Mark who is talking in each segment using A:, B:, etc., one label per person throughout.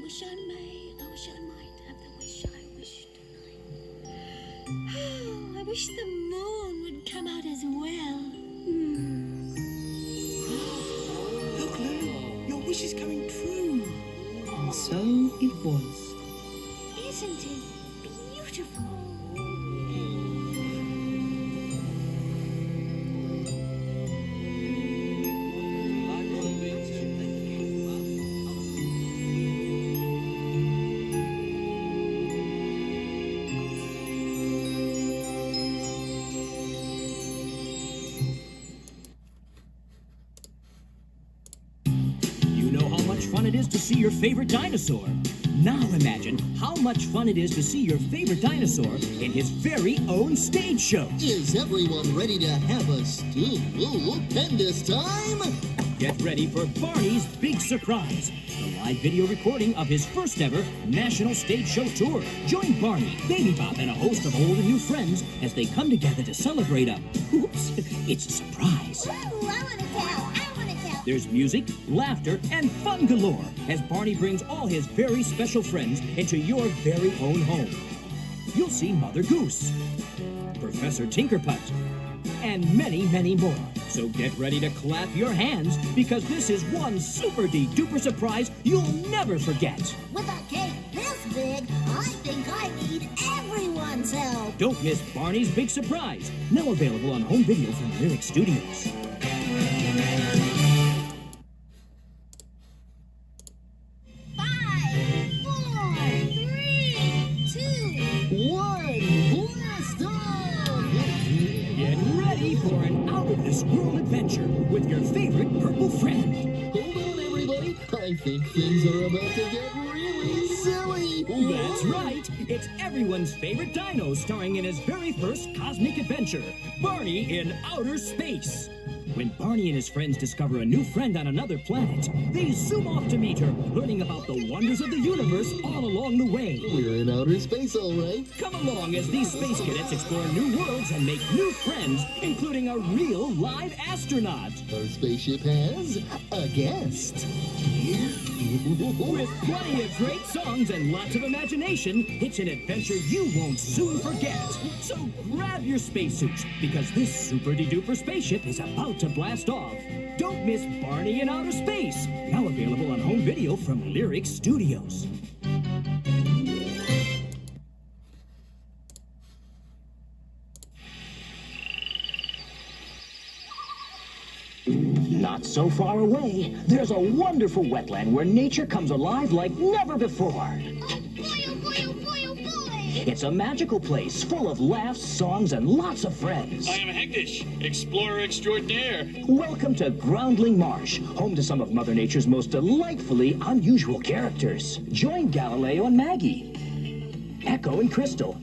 A: wish I may, I wish I might have the wish I wish tonight. Oh, I wish the moon would come out as well.
B: Look, Lou, your wish is coming true.
C: And so it was.
A: Isn't it beautiful?
D: Fun it is to see your favorite dinosaur. Now imagine how much fun it is to see your favorite dinosaur in his very own stage show.
E: Is everyone ready to have a stupendous time?
D: Get ready for Barney's Big Surprise, the live video recording of his first ever national stage show tour. Join Barney, Baby Bop, and a host of old and new friends as they come together to celebrate a, oops, it's a surprise.
A: Ooh, I want to tell.
D: There's music, laughter, and fun galore as Barney brings all his very special friends into your very own home. You'll see Mother Goose, Professor Tinkerput, and many, many more. So get ready to clap your hands because this is one super-de-duper surprise you'll never forget.
A: With a cake this big, I think I need everyone's help.
D: Don't miss Barney's Big Surprise, now available on home video from Lyrick Studios.
E: 1, blast off!
D: Get ready for an out-of-this-world adventure with your favorite purple friend.
E: Hold on, everybody. I think things are about to get really silly.
D: That's right. It's everyone's favorite dino starring in his very first cosmic adventure, Barney in Outer Space. When Barney and his friends discover a new friend on another planet, they zoom off to meet her, learning about the wonders of the universe all along the way.
E: We're in outer space, all right.
D: Come along as these space cadets explore new worlds and make new friends, including a real live astronaut.
E: Our spaceship has a guest.
D: With plenty of great songs and lots of imagination, it's an adventure you won't soon forget. So grab your spacesuits, because this super-de-duper spaceship is about to blast off. Don't miss Barney in Outer Space, now available on home video from Lyrick Studios. Not so far away, there's a wonderful wetland where nature comes alive like never before.
A: Oh boy, oh boy, oh boy, oh boy!
D: It's a magical place full of laughs, songs, and lots of friends.
F: I am Hectish, explorer extraordinaire.
D: Welcome to Groundling Marsh, home to some of Mother Nature's most delightfully unusual characters. Join Galileo and Maggie, Echo and Crystal,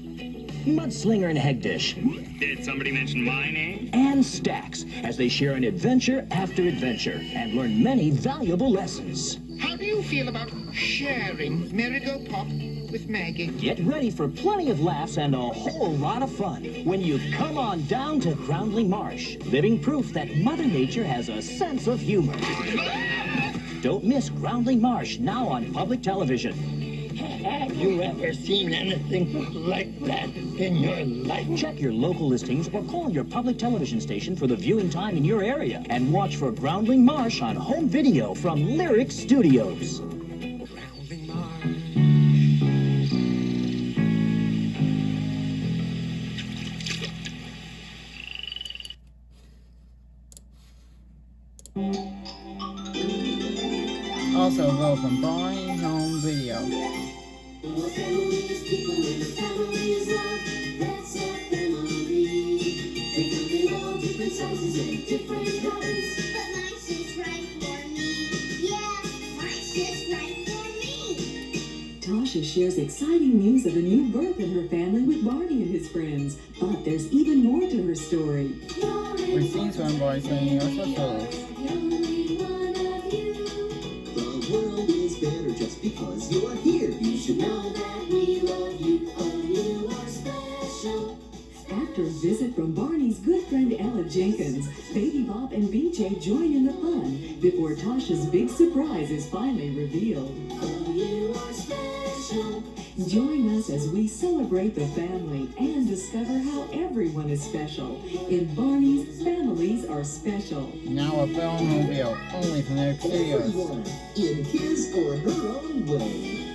D: Mudslinger and Hegdish,
F: Did somebody mention my name?
D: and Stax as they share an adventure after adventure and learn many valuable lessons.
G: How do you feel about sharing Marigold Pop with Maggie?
D: Get ready for plenty of laughs and a whole lot of fun when you come on down to Groundling Marsh, living proof that Mother Nature has a sense of humor. Don't miss Groundling Marsh, now on public television.
H: Have you ever seen anything like that in your life?
D: Check your local listings or call your public television station for the viewing time in your area. And watch for Groundling Marsh on home video from Lyrick Studios.
G: Groundling Marsh.
C: Also available from Barney Home Video.
I: Tasha shares exciting news of a new birth in her family with Barney and his friends. But there's even more to her story.
C: We're seeing some boys saying also.
E: The world is better just because you are here. You should know that we love you. Oh, you are special.
I: After a visit from Barney's good friend Ella Jenkins, Baby Bop and BJ join in the fun before Tasha's big surprise is finally revealed.
E: Oh, you are
I: Join us as we celebrate the family and discover how everyone is special. In Barney's, families are special.
C: Now a Filmmobile, only from Lyrick Studios.
E: Everyone in his or her own way.